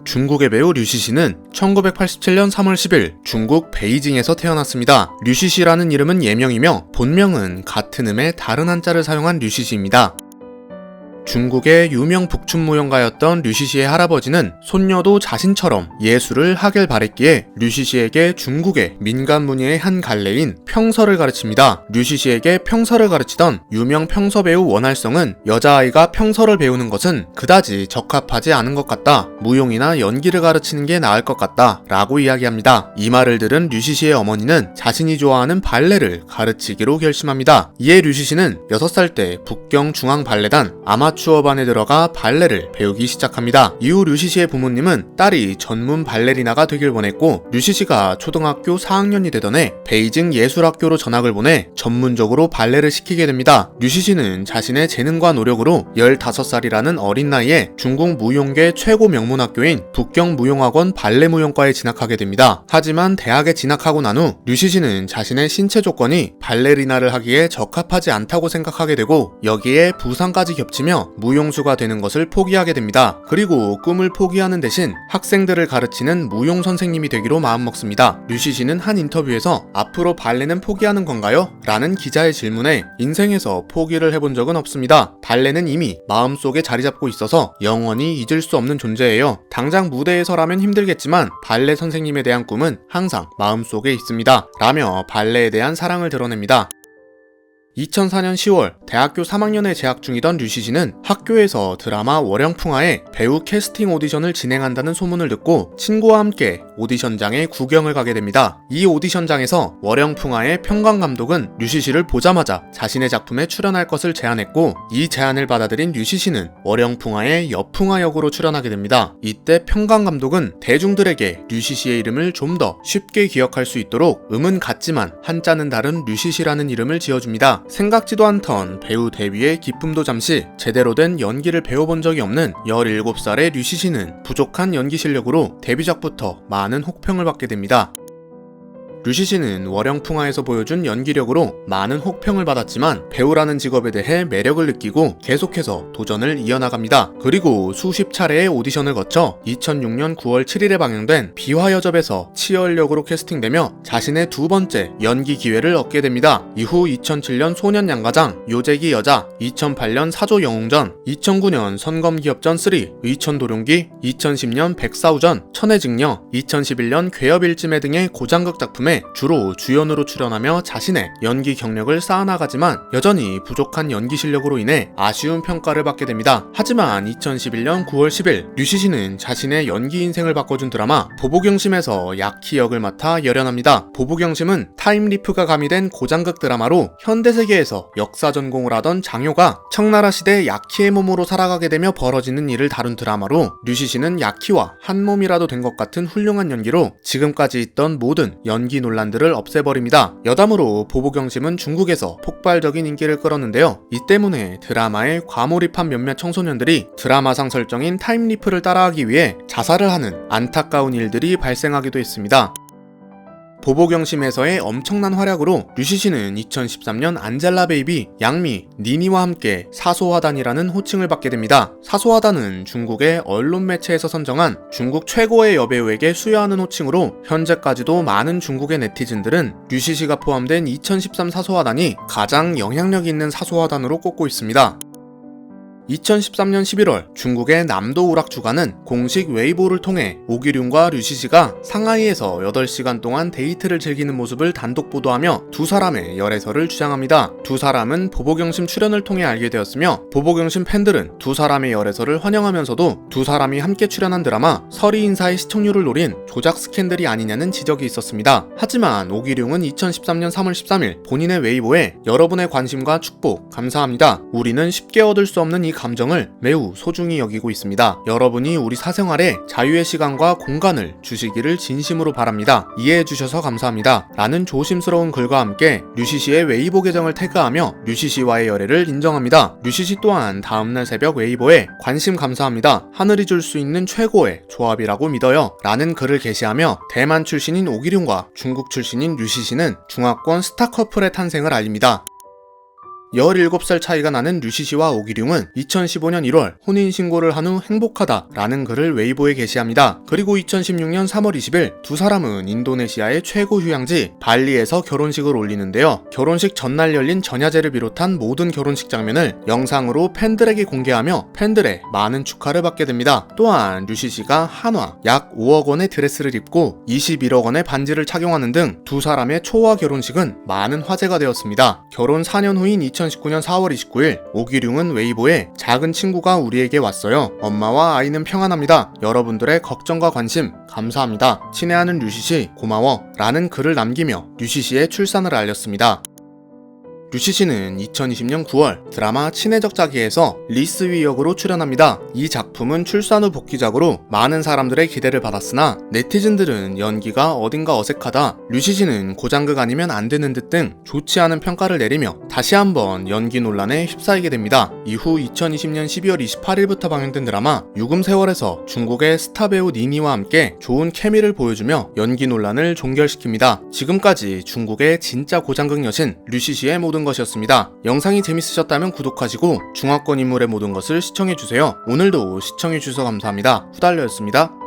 중국의 배우 류시시는 1987년 3월 10일 중국 베이징에서 태어났습니다. 류시시라는 이름은 예명이며 본명은 같은 음의 다른 한자를 사용한 류시시입니다. 중국의 유명 북춘무용가였던 류시시의 할아버지는 손녀도 자신처럼 예술을 하길 바랬기에 류시시에게 중국의 민간 문예의 한 갈래인 평서를 가르칩니다. 류시시에게 평서를 가르치던 유명 평서 배우 원활성은 여자아이가 평서를 배우는 것은 그다지 적합하지 않은 것 같다. 무용이나 연기를 가르치는 게 나을 것 같다. 라고 이야기합니다. 이 말을 들은 류시시의 어머니는 자신이 좋아하는 발레를 가르치기로 결심합니다. 이에 류시시는 6살 때 북경 중앙발레단 아마추어반에 들어가 발레를 배우기 시작합니다. 이후 류시시의 부모님은 딸이 전문 발레리나가 되길 원했고 류시시가 초등학교 4학년이 되던 해 베이징 예술학교로 전학을 보내 전문적으로 발레를 시키게 됩니다. 류시시는 자신의 재능과 노력으로 15살이라는 어린 나이에 중국 무용계 최고 명문 학교인 북경 무용학원 발레무용과에 진학하게 됩니다. 하지만 대학에 진학하고 난 후 류시시는 자신의 신체 조건이 발레리나를 하기에 적합하지 않다고 생각하게 되고 여기에 부상까지 겹치며 무용수가 되는 것을 포기하게 됩니다. 그리고 꿈을 포기하는 대신 학생들을 가르치는 무용 선생님이 되기로 마음먹습니다. 류시시는 한 인터뷰에서 앞으로 발레는 포기하는 건가요? 라는 기자의 질문에 인생에서 포기를 해본 적은 없습니다. 발레는 이미 마음속에 자리 잡고 있어서 영원히 잊을 수 없는 존재예요. 당장 무대에 서라면 힘들겠지만 발레 선생님에 대한 꿈은 항상 마음속에 있습니다. 라며 발레에 대한 사랑을 드러냅니다. 2004년 10월 대학교 3학년에 재학 중이던 류시시는 학교에서 드라마 월영풍화의 배우 캐스팅 오디션을 진행한다는 소문을 듣고 친구와 함께 오디션장에 구경을 가게 됩니다. 이 오디션장에서 월영풍화의 평강 감독은 류시시를 보자마자 자신의 작품에 출연할 것을 제안했고 이 제안을 받아들인 류시시는 월영풍화의 여풍화 역으로 출연하게 됩니다. 이때 평강 감독은 대중들에게 류시시의 이름을 좀 더 쉽게 기억할 수 있도록 음은 같지만 한자는 다른 류시시라는 이름을 지어줍니다. 생각지도 않던 배우 데뷔의 기쁨도 잠시 제대로 된 연기를 배워본 적이 없는 17살의 류시시는 부족한 연기 실력으로 데뷔작부터 많은 혹평을 받게 됩니다. 류시시는 월영풍화에서 보여준 연기력으로 많은 혹평을 받았지만 배우라는 직업에 대해 매력을 느끼고 계속해서 도전을 이어나갑니다. 그리고 수십 차례의 오디션을 거쳐 2006년 9월 7일에 방영된 비화여접에서 치열 역으로 캐스팅되며 자신의 두 번째 연기 기회를 얻게 됩니다. 이후 2007년 소년양가장, 요재기 여자, 2008년 사조영웅전, 2009년 선검기업전 3, 의천도룡기, 2010년 백사우전, 천혜직녀, 2011년 괴업일지매 등의 고장극 작품에 주로 주연으로 출연하며 자신의 연기 경력을 쌓아나가지만 여전히 부족한 연기 실력으로 인해 아쉬운 평가를 받게 됩니다. 하지만 2011년 9월 10일 류시시는 자신의 연기 인생을 바꿔준 드라마 보복영심에서 야키 역을 맡아 열연합니다. 보복영심은 타임리프가 가미된 고장극 드라마로 현대세계에서 역사 전공을 하던 장효가 청나라 시대 야키의 몸으로 살아가게 되며 벌어지는 일을 다룬 드라마로 류시시는 야키와 한 몸이라도 된 것 같은 훌륭한 연기로 지금까지 있던 모든 연기 논란들을 없애버립니다. 여담으로 보복영심은 중국에서 폭발적인 인기를 끌었는데요. 이 때문에 드라마에 과몰입한 몇몇 청소년들이 드라마상 설정인 타임리프를 따라하기 위해 자살을 하는 안타까운 일들이 발생하기도 했습니다. 보복영심에서의 엄청난 활약으로 류시시는 2013년 안젤라 베이비, 양미, 니니와 함께 사소화단이라는 호칭을 받게 됩니다. 사소화단은 중국의 언론 매체에서 선정한 중국 최고의 여배우에게 수여하는 호칭으로 현재까지도 많은 중국의 네티즌들은 류시시가 포함된 2013 사소화단이 가장 영향력 있는 사소화단으로 꼽고 있습니다. 2013년 11월 중국의 남도 우락주간은 공식 웨이보를 통해 오기룡과 류시시가 상하이에서 8시간 동안 데이트를 즐기는 모습을 단독 보도하며 두 사람의 열애설을 주장합니다. 두 사람은 보복영심 출연을 통해 알게 되었으며 보복영심 팬들은 두 사람의 열애설을 환영하면서도 두 사람이 함께 출연한 드라마 설이인사의 시청률을 노린 조작 스캔들이 아니냐는 지적이 있었습니다. 하지만 오기룡은 2013년 3월 13일 본인의 웨이보에 여러분의 관심과 축복 감사합니다. 우리는 쉽게 얻을 수 없는 이 감정을 매우 소중히 여기고 있습니다. 여러분이 우리 사생활에 자유의 시간과 공간을 주시기를 진심으로 바랍니다. 이해해 주셔서 감사합니다. 라는 조심스러운 글과 함께 류시시의 웨이보 계정을 태그하며 류시시와의 열애를 인정합니다. 류시시 또한 다음날 새벽 웨이보에 관심 감사합니다. 하늘이 줄 수 있는 최고의 조합이라고 믿어요. 라는 글을 게시하며 대만 출신인 오기룡과 중국 출신인 류시시는 중화권 스타 커플의 탄생을 알립니다. 17살 차이가 나는 류시 씨와 오기룡은 2015년 1월 혼인신고를 한 후 행복하다라는 글을 웨이보에 게시합니다. 그리고 2016년 3월 20일 두 사람은 인도네시아의 최고 휴양지 발리에서 결혼식을 올리는데요. 결혼식 전날 열린 전야제를 비롯한 모든 결혼식 장면을 영상으로 팬들에게 공개하며 팬들의 많은 축하를 받게 됩니다. 또한 류시 씨가 한화 약 5억 원의 드레스를 입고 21억 원의 반지를 착용하는 등 두 사람의 초화 결혼식은 많은 화제가 되었습니다. 결혼 4년 후인 2019년 4월 29일 오기룡은 웨이보에 작은 친구가 우리에게 왔어요. 엄마와 아이는 평안합니다. 여러분들의 걱정과 관심 감사합니다. 친애하는 류시 씨 고마워 라는 글을 남기며 류시 씨의 출산을 알렸습니다. 류시 씨는 2020년 9월 드라마 친해적 자기에서 리스위 역으로 출연합니다. 이 작품은 출산 후 복귀작으로 많은 사람들의 기대를 받았으나 네티즌들은 연기가 어딘가 어색하다, 류시 씨는 고장극 아니면 안 되는 듯 등 좋지 않은 평가를 내리며 다시 한번 연기 논란에 휩싸이게 됩니다. 이후 2020년 12월 28일부터 방영된 드라마 유금세월에서 중국의 스타 배우 니니와 함께 좋은 케미를 보여주며 연기 논란을 종결시킵니다. 지금까지 중국의 진짜 고장극 여신 류시 씨의 모든 것이었습니다. 영상이 재밌으셨다면 구독하시고 중화권 인물의 모든 것을 시청해주세요. 오늘도 시청해주셔서 감사합니다. 후달려였습니다.